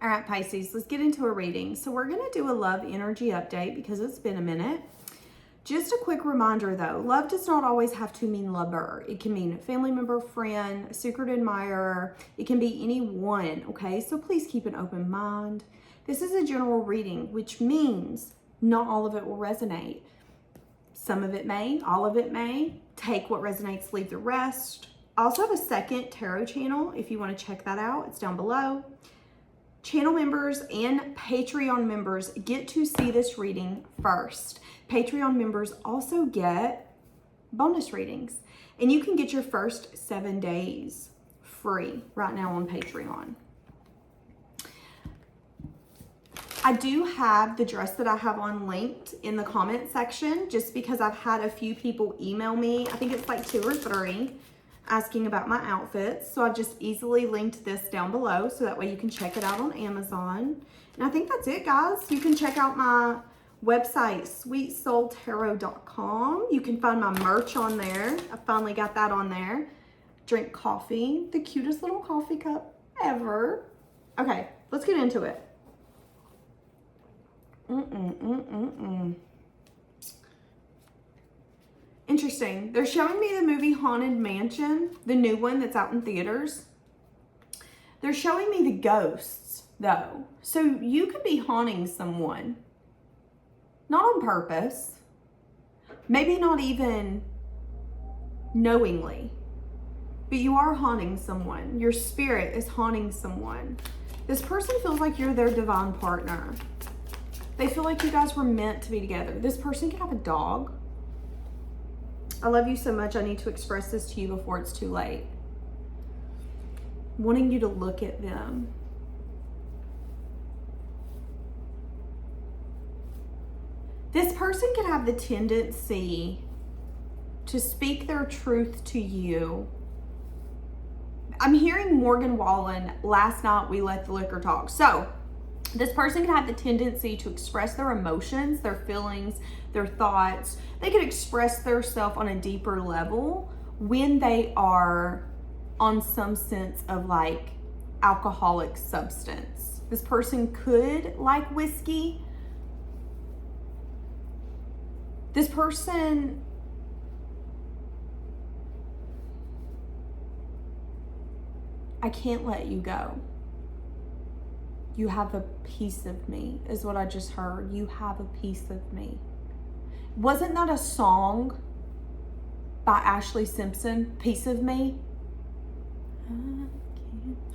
All right, Pisces, let's get into a reading. So we're going to do a love energy update because it's been a minute. Just a quick reminder though, love does not always have to mean lover. It can mean family member, friend, secret admirer. It can be anyone, okay? So please keep an open mind. This is a general reading, which means not all of it will resonate. Some of it may, all of it may. Take what resonates, leave the rest. I also have a second tarot channel if you want to check that out. It's down below. Channel members and Patreon members get to see this reading first. Patreon members also get bonus readings. And you can get your first 7 days free right now on Patreon. I do have the dress that I have on linked in the comment section just because I've had a few people email me. I think it's like 2 or 3 asking about my outfits. So I've just easily linked this down below so that way you can check it out on Amazon. And I think that's it, guys. You can check out my website, sweetsoultarot.com. You can find my merch on there. I finally got that on there. Drink coffee, the cutest little coffee cup ever. Okay, let's get into it. Interesting. They're showing me the movie Haunted Mansion, the new one that's out in theaters. They're showing me the ghosts, though. So you could be haunting someone. Not on purpose. Maybe not even knowingly. But you are haunting someone. Your spirit is haunting someone. This person feels like you're their divine partner. They feel like you guys were meant to be together. This person could have a dog. I love you so much. I need to express this to you before it's too late. Wanting you to look at them. This person could have the tendency to speak their truth to you. I'm hearing Morgan Wallen, last night we let the liquor talk. So this person could have the tendency to express their emotions, their feelings, their thoughts. They could express themselves on a deeper level when they are on some sense of like alcoholic substance. This person could like whiskey. This person I can't let you go. You have a piece of me, is what I just heard. You have a piece of me. Wasn't that a song by Ashley Simpson, Piece of Me?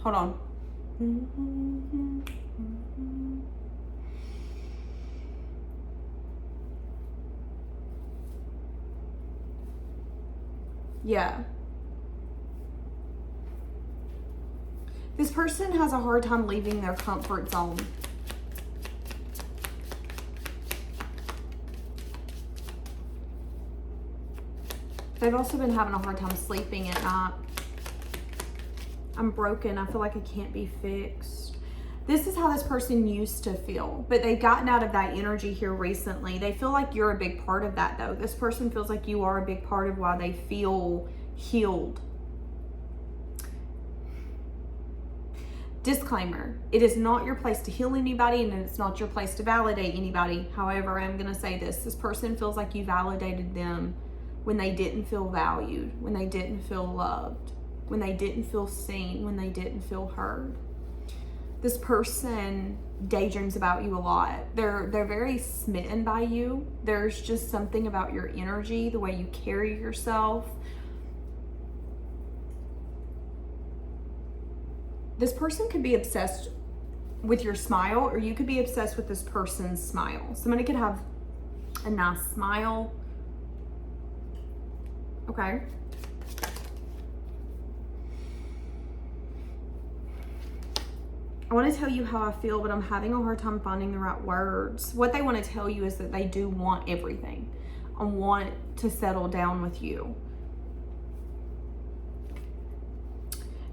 Hold on. Yeah. This person has a hard time leaving their comfort zone. They've also been having a hard time sleeping at night. I'm broken. I feel like I can't be fixed. This is how this person used to feel, but they've gotten out of that energy here recently. They feel like you're a big part of that though. This person feels like you are a big part of why they feel healed. Disclaimer, it is not your place to heal anybody and it's not your place to validate anybody. However, I'm going to say this person feels like you validated them when they didn't feel valued, when they didn't feel loved, when they didn't feel seen, when they didn't feel heard. This person daydreams about you a lot. They're very smitten by you. There's just something about your energy, the way you carry yourself. This person could be obsessed with your smile, or you could be obsessed with this person's smile. Somebody could have a nice smile. Okay. I want to tell you how I feel, but I'm having a hard time finding the right words. What they want to tell you is that they do want everything and want to settle down with you.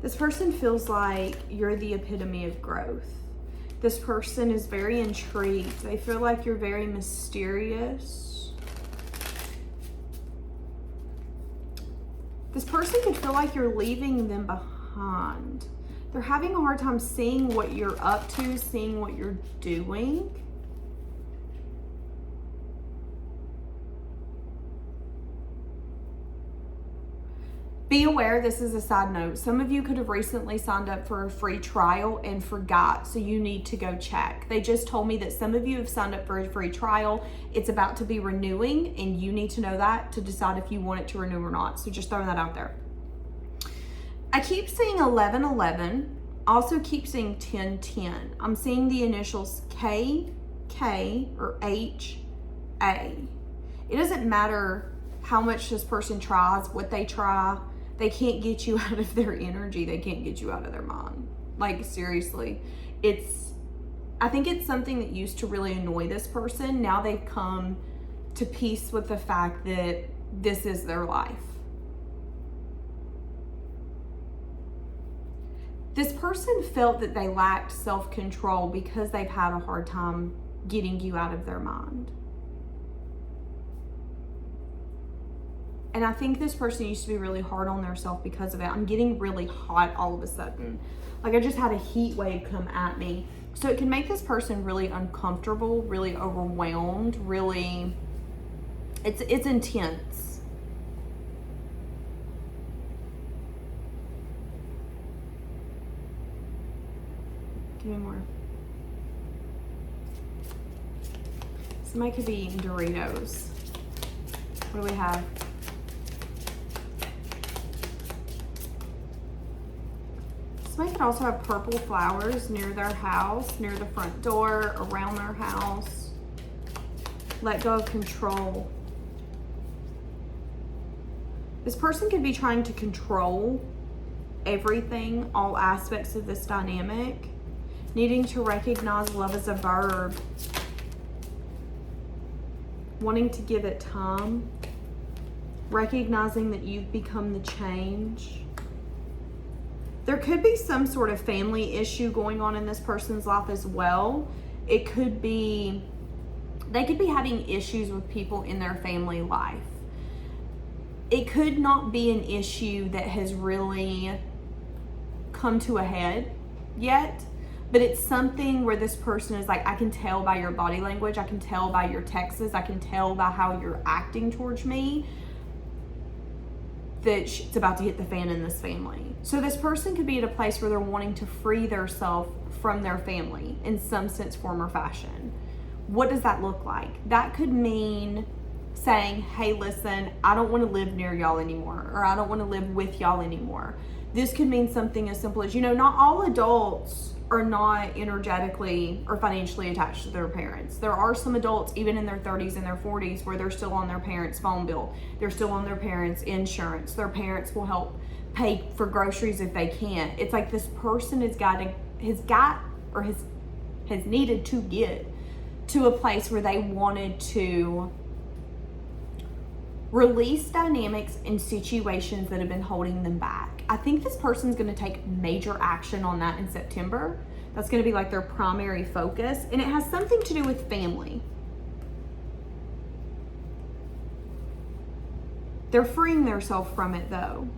This person feels like you're the epitome of growth. This person is very intrigued. They feel like you're very mysterious. This person could feel like you're leaving them behind. They're having a hard time seeing what you're up to, seeing what you're doing. Be aware, this is a side note. Some of you could have recently signed up for a free trial and forgot, so you need to go check. They just told me that some of you have signed up for a free trial. It's about to be renewing, and you need to know that to decide if you want it to renew or not. So just throwing that out there. I keep seeing 1111. Also keep seeing 1010. I'm seeing the initials K, K, or H, A. It doesn't matter how much this person tries, what they try. They can't get you out of their energy. They can't get you out of their mind. Like, seriously. I think it's something that used to really annoy this person. Now they've come to peace with the fact that this is their life. This person felt that they lacked self-control because they've had a hard time getting you out of their mind. And I think this person used to be really hard on themselves because of it. I'm getting really hot all of a sudden. Like, I just had a heat wave come at me. So it can make this person really uncomfortable, really overwhelmed, really, it's intense. Give me more. Somebody could be eating Doritos. What do we have? Somebody could also have purple flowers near their house, near the front door, around their house. Let go of control. This person could be trying to control everything, all aspects of this dynamic, needing to recognize love as a verb, wanting to give it time, recognizing that you've become the change. There could be some sort of family issue going on in this person's life as well. It could be, they could be having issues with people in their family life. It could not be an issue that has really come to a head yet, but it's something where this person is like, I can tell by your body language, I can tell by your texts, I can tell by how you're acting towards me that it's about to hit the fan in this family. So this person could be at a place where they're wanting to free themselves from their family in some sense, form, or fashion. What does that look like? That could mean saying, hey, listen, I don't want to live near y'all anymore, or I don't want to live with y'all anymore. This could mean something as simple as, not all adults are not energetically or financially attached to their parents. There are some adults, even in their 30s and their 40s, where they're still on their parents' phone bill. They're still on their parents' insurance. Their parents will help pay for groceries if they can't. It's like this person has needed to get to a place where they wanted to release dynamics and situations that have been holding them back. I think this person's going to take major action on that in September. That's going to be like their primary focus, and it has something to do with family. They're freeing themselves from it though.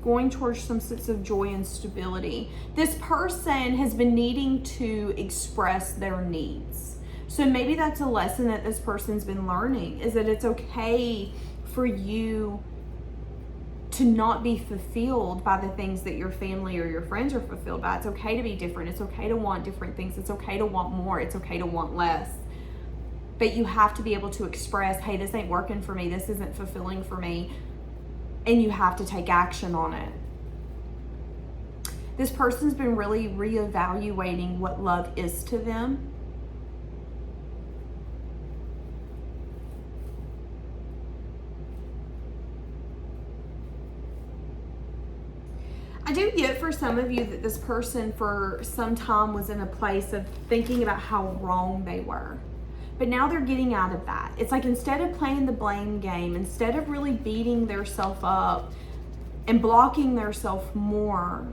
Going towards some sense of joy and stability. This person has been needing to express their needs. So maybe that's a lesson that this person's been learning, is that it's okay for you to not be fulfilled by the things that your family or your friends are fulfilled by. It's okay to be different. It's okay to want different things. It's okay to want more. It's okay to want less. But you have to be able to express, hey, this ain't working for me. This isn't fulfilling for me. And you have to take action on it. This person's been really reevaluating what love is to them. I do get for some of you that this person for some time was in a place of thinking about how wrong they were. But now they're getting out of that. It's like, instead of playing the blame game, instead of really beating themselves up and blocking themselves more,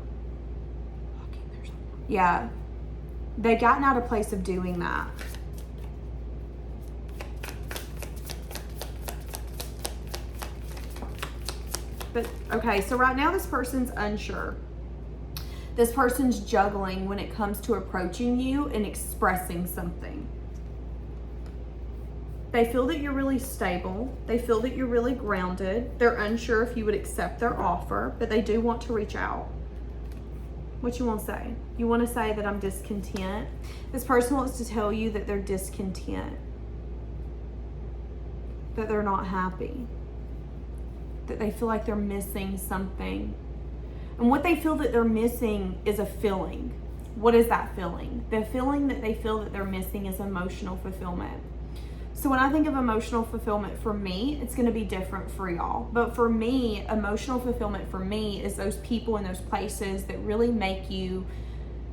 yeah, they've gotten out of place of doing that. But okay, so right now this person's unsure. This person's juggling when it comes to approaching you and expressing something. They feel that you're really stable. They feel that you're really grounded. They're unsure if you would accept their offer, but they do want to reach out. What you want to say? You want to say that I'm discontent. This person wants to tell you that they're discontent, that they're not happy, that they feel like they're missing something. And what they feel that they're missing is a feeling. What is that feeling? The feeling that they feel that they're missing is emotional fulfillment. So when I think of emotional fulfillment for me, it's going to be different for y'all. But for me, emotional fulfillment for me is those people and those places that really make you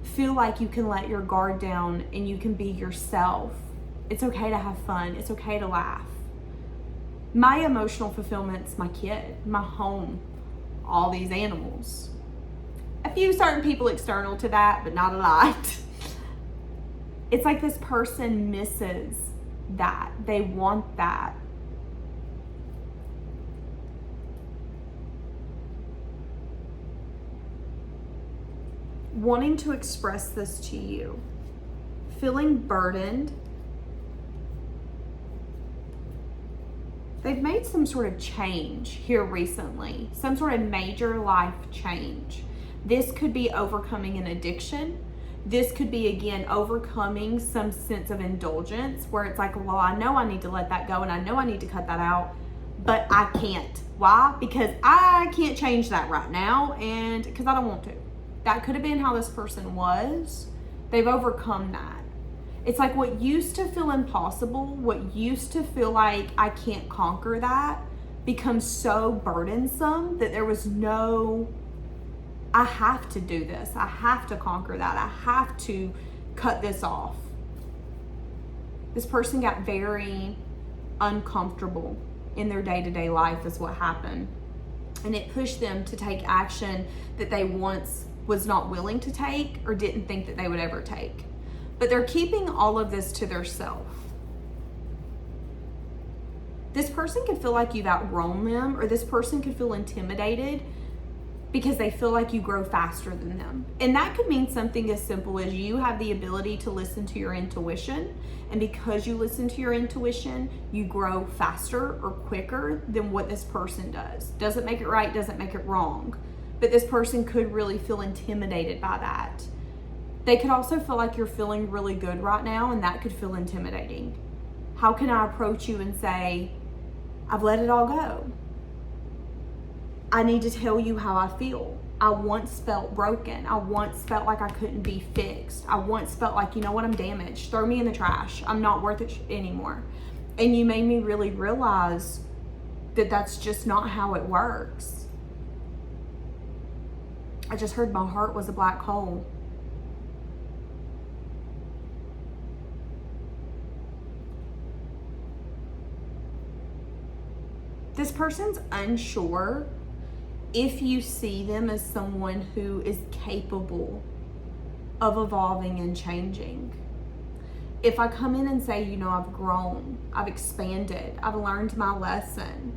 feel like you can let your guard down and you can be yourself. It's okay to have fun. It's okay to laugh. My emotional fulfillment's my kid, my home, all these animals. A few certain people external to that, but not a lot. It's like this person misses that. They want that. Wanting to express this to you. Feeling burdened. They've made some sort of change here recently. Some sort of major life change. This could be overcoming an addiction. This could be, again, overcoming some sense of indulgence where it's like, well, I know I need to let that go and I know I need to cut that out, but I can't. Why? Because I can't change that right now and because I don't want to. That could have been how this person was. They've overcome that. It's like what used to feel impossible, what used to feel like I can't conquer that, becomes so burdensome that there was no, I have to do this. I have to conquer that. I have to cut this off. This person got very uncomfortable in their day-to-day life is what happened. And it pushed them to take action that they once was not willing to take or didn't think that they would ever take. But they're keeping all of this to themselves. This person could feel like you've outgrown them, or this person could feel intimidated because they feel like you grow faster than them. And that could mean something as simple as you have the ability to listen to your intuition. And because you listen to your intuition, you grow faster or quicker than what this person does. Doesn't make it right, doesn't make it wrong. But this person could really feel intimidated by that. They could also feel like you're feeling really good right now, and that could feel intimidating. How can I approach you and say, I've let it all go? I need to tell you how I feel. I once felt broken. I once felt like I couldn't be fixed. I once felt like, you know what, I'm damaged. Throw me in the trash. I'm not worth it anymore. And you made me really realize that that's just not how it works. I just heard my heart was a black hole. This person's unsure if you see them as someone who is capable of evolving and changing. If I come in and say, you know, I've grown, I've expanded, I've learned my lesson.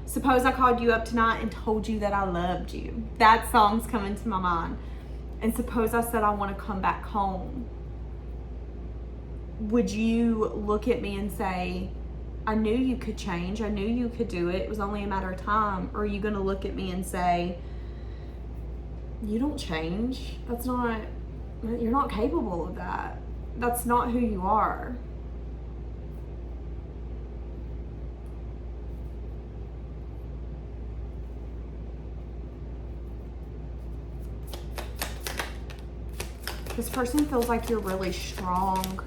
Suppose I called you up tonight and told you that I loved you. That song's coming to my mind. And suppose I said I want to come back home. Would you look at me and say, I knew you could change. I knew you could do it. It was only a matter of time. Or are you going to look at me and say, you don't change. You're not capable of that. That's not who you are. This person feels like you're really strong.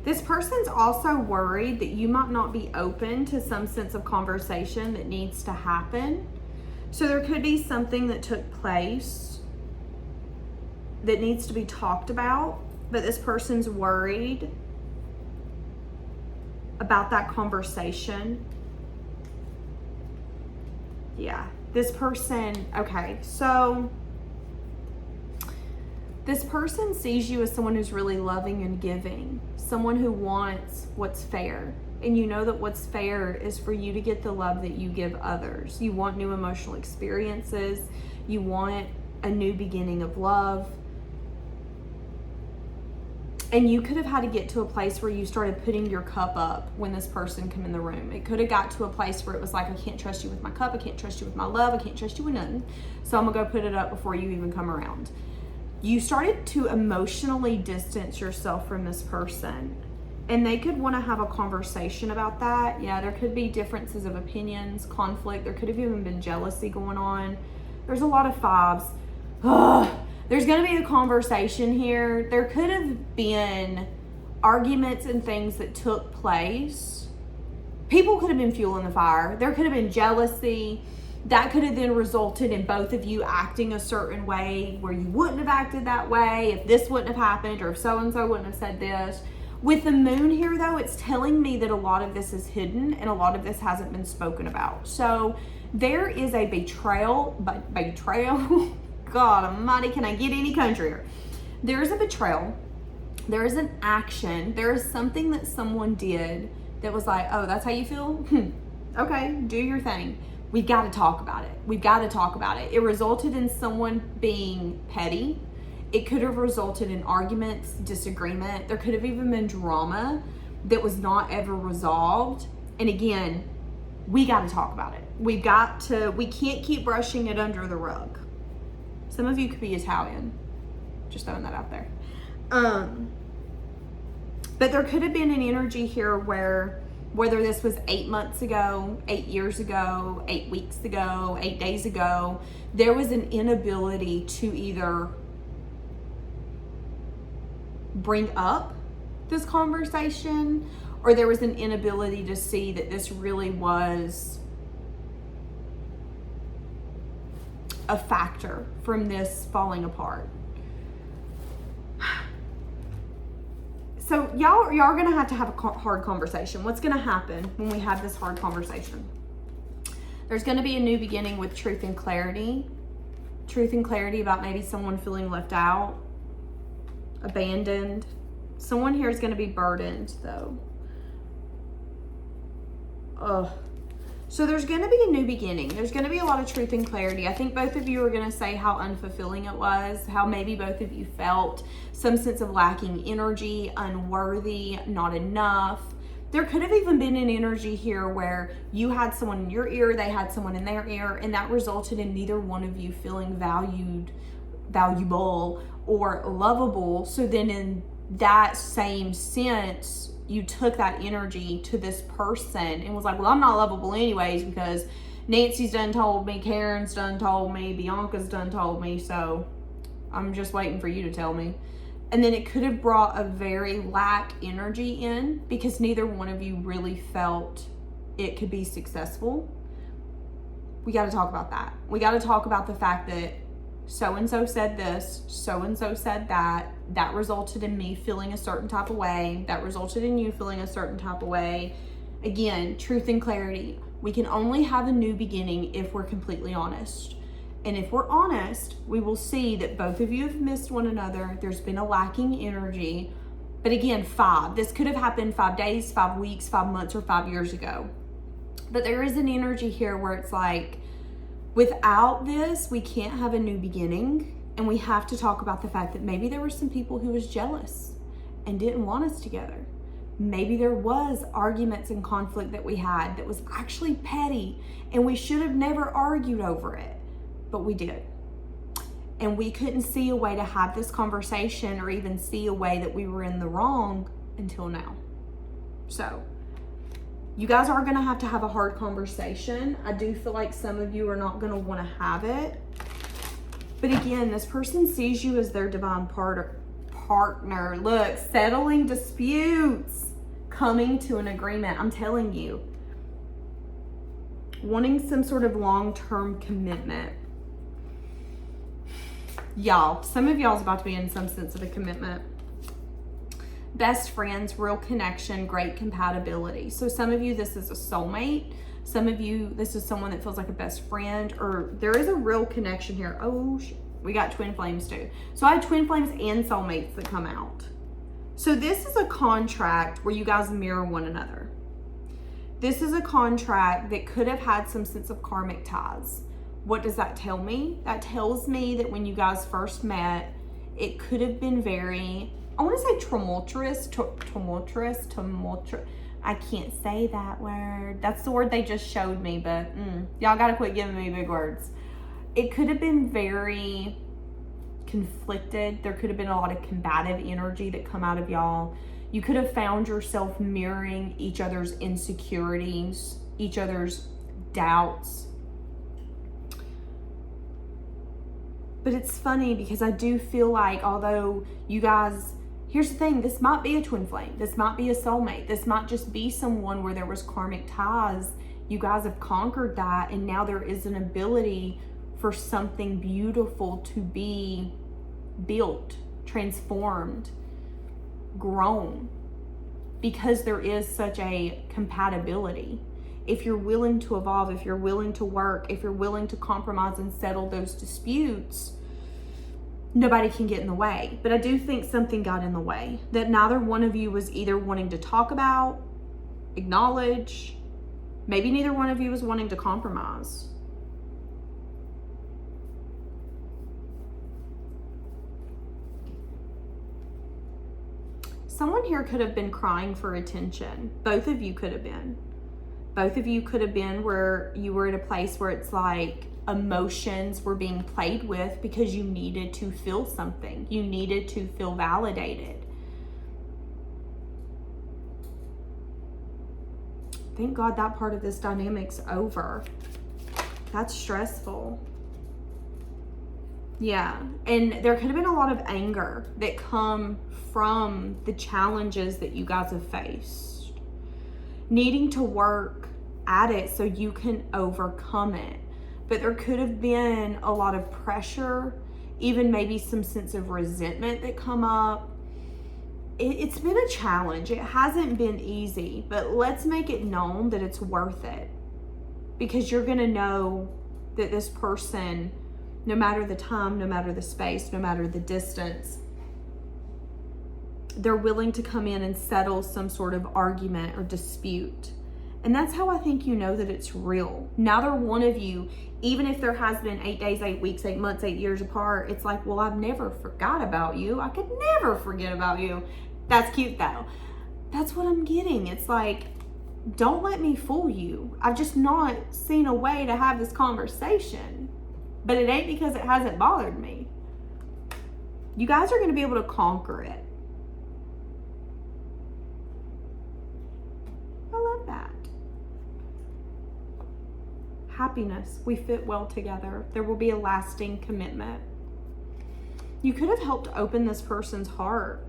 This person's also worried that you might not be open to some sense of conversation that needs to happen. So there could be something that took place that needs to be talked about, but this person's worried about that conversation. Yeah, this person, okay, so this person sees you as someone who's really loving and giving, someone who wants what's fair, And you know that what's fair is for you to get the love that you give others. You want new emotional experiences. You want a new beginning of love. And you could have had to get to a place where you started putting your cup up when this person came in the room. It could have got to a place where it was like, I can't trust you with my cup. I can't trust you with my love. I can't trust you with nothing. So I'm going to go put it up before you even come around. You started to emotionally distance yourself from this person. And they could want to have a conversation about that. Yeah, there could be differences of opinions, conflict. There could have even been jealousy going on. There's a lot of fives. Ugh. There's going to be a conversation here. There could have been arguments and things that took place. People could have been fueling the fire. There could have been jealousy. That could have then resulted in both of you acting a certain way where you wouldn't have acted that way if this wouldn't have happened or if so-and-so wouldn't have said this. With the moon here, though, it's telling me that a lot of this is hidden and a lot of this hasn't been spoken about. So there is a betrayal, God almighty, can I get any countryer? There is a betrayal. There is an action. There is something that someone did that was like, oh, that's how you feel? Okay, do your thing. We've got to talk about it. We've got to talk about it. It resulted in someone being petty. It could have resulted in arguments, disagreement. There could have even been drama that was not ever resolved. And again, we got to talk about it. We can't keep brushing it under the rug. Some of you could be Italian. Just throwing that out there. But there could have been an energy here where, whether this was 8 months ago, 8 years ago, 8 weeks ago, 8 days ago, there was an inability to either bring up this conversation, or there was an inability to see that this really was a factor from this falling apart. So y'all are gonna have to have a hard conversation. What's gonna happen when we have this hard conversation? There's gonna be a new beginning with truth and clarity. Truth and clarity about maybe someone feeling left out, abandoned. Someone here is gonna be burdened though. So there's gonna be a new beginning. There's gonna be a lot of truth and clarity. I think both of you are gonna say how unfulfilling it was, how maybe both of you felt some sense of lacking energy, unworthy, not enough. There could have even been an energy here where you had someone in your ear, they had someone in their ear, and that resulted in neither one of you feeling valuable, or lovable. So then in that same sense, you took that energy to this person and was like, well, I'm not lovable anyways because Nancy's done told me, Karen's done told me, Bianca's done told me, so I'm just waiting for you to tell me. And then it could have brought a very lack energy in because neither one of you really felt it could be successful. We got to talk about that. We got to talk about the fact that so-and-so said this, so-and-so said that. That resulted in me feeling a certain type of way. That resulted in you feeling a certain type of way. Again, truth and clarity. We can only have a new beginning if we're completely honest. And if we're honest, we will see that both of you have missed one another. There's been a lacking energy. But again, this could have happened 5 days, 5 weeks, 5 months, or 5 years ago. But there is an energy here where it's like, without this, we can't have a new beginning. And we have to talk about the fact that maybe there were some people who was jealous and didn't want us together. Maybe there was arguments and conflict that we had that was actually petty and we should have never argued over it, but we did. And we couldn't see a way to have this conversation or even see a way that we were in the wrong until now. So you guys are going to have a hard conversation. I do feel like some of you are not going to want to have it. But again, this person sees you as their divine partner. Look, settling disputes, coming to an agreement. I'm telling you, wanting some sort of long-term commitment. Y'all, some of y'all's about to be in some sense of a commitment. Best friends, real connection, great compatibility. So some of you, this is a soulmate. Some of you, this is someone that feels like a best friend, or there is a real connection here. Oh, we got twin flames too. So I had twin flames and soulmates that come out. So this is a contract where you guys mirror one another. This is a contract that could have had some sense of karmic ties. What does that tell me? That tells me that when you guys first met, it could have been very, I want to say tumultuous. I can't say that word. That's the word they just showed me, but y'all got to quit giving me big words. It could have been very conflicted. There could have been a lot of combative energy that come out of y'all. You could have found yourself mirroring each other's insecurities, each other's doubts. But it's funny because I do feel like, although you guys, here's the thing, this might be a twin flame. This might be a soulmate. This might just be someone where there was karmic ties. You guys have conquered that, and now there is an ability for something beautiful to be built, transformed, grown, because there is such a compatibility. If you're willing to evolve, if you're willing to work, if you're willing to compromise and settle those disputes, nobody can get in the way. But I do think something got in the way that neither one of you was either wanting to talk about, acknowledge, maybe neither one of you was wanting to compromise. Someone here could have been crying for attention. Both of you could have been. Both of you could have been where you were at a place where it's like emotions were being played with because you needed to feel something. You needed to feel validated. Thank God that part of this dynamic's over. That's stressful. Yeah, and there could have been a lot of anger that come from the challenges that you guys have faced. Needing to work at it so you can overcome it. But there could have been a lot of pressure, even maybe some sense of resentment that come up. It's been a challenge. It hasn't been easy, but let's make it known that it's worth it. Because you're gonna know that this person, no matter the time, no matter the space, no matter the distance, they're willing to come in and settle some sort of argument or dispute. And that's how I think you know that it's real. Neither one of you, even if there has been 8 days, 8 weeks, 8 months, 8 years apart, it's like, well, I've never forgot about you. I could never forget about you. That's cute though. That's what I'm getting. It's like, don't let me fool you. I've just not seen a way to have this conversation. But it ain't because it hasn't bothered me. You guys are going to be able to conquer it. I love that. Happiness. We fit well together. There will be a lasting commitment. You could have helped open this person's heart.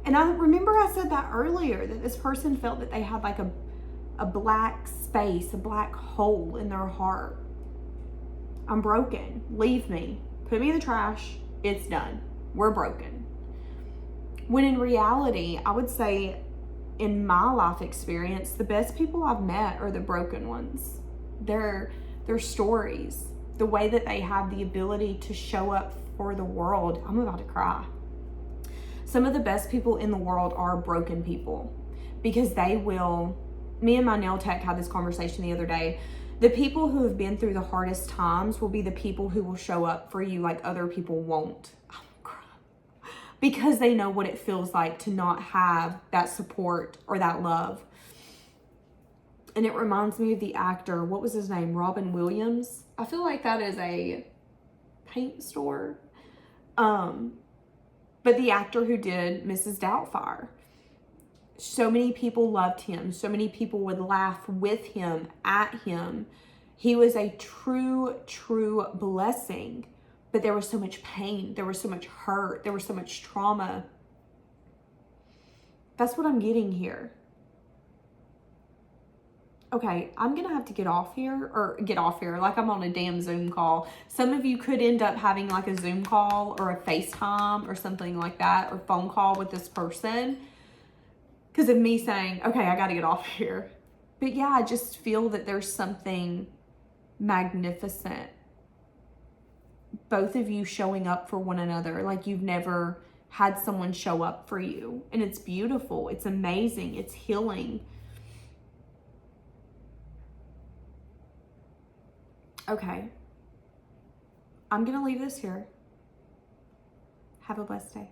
And I remember I said that earlier, that this person felt that they had like a black space, a black hole in their heart. I'm broken. Leave me. Put me in the trash. It's done. We're broken. When in reality, I would say in my life experience, the best people I've met are the broken ones. Their stories, the way that they have the ability to show up for the world. I'm about to cry. Some of the best people in the world are broken people because they will, me and my nail tech had this conversation the other day. The people who have been through the hardest times will be the people who will show up for you like other people won't. I'm crying. Because they know what it feels like to not have that support or that love. And it reminds me of the actor, what was his name? Robin Williams. I feel like that is a paint store. But the actor who did Mrs. Doubtfire. So many people loved him. So many people would laugh with him, at him. He was a true, true blessing. But there was so much pain. There was so much hurt. There was so much trauma. That's what I'm getting here. Okay, I'm going to have to get off here like I'm on a damn Zoom call. Some of you could end up having like a Zoom call or a FaceTime or something like that, or phone call with this person because of me saying, okay, I got to get off here. But yeah, I just feel that there's something magnificent. Both of you showing up for one another like you've never had someone show up for you. And it's beautiful. It's amazing. It's healing. Okay. I'm going to leave this here. Have a blessed day.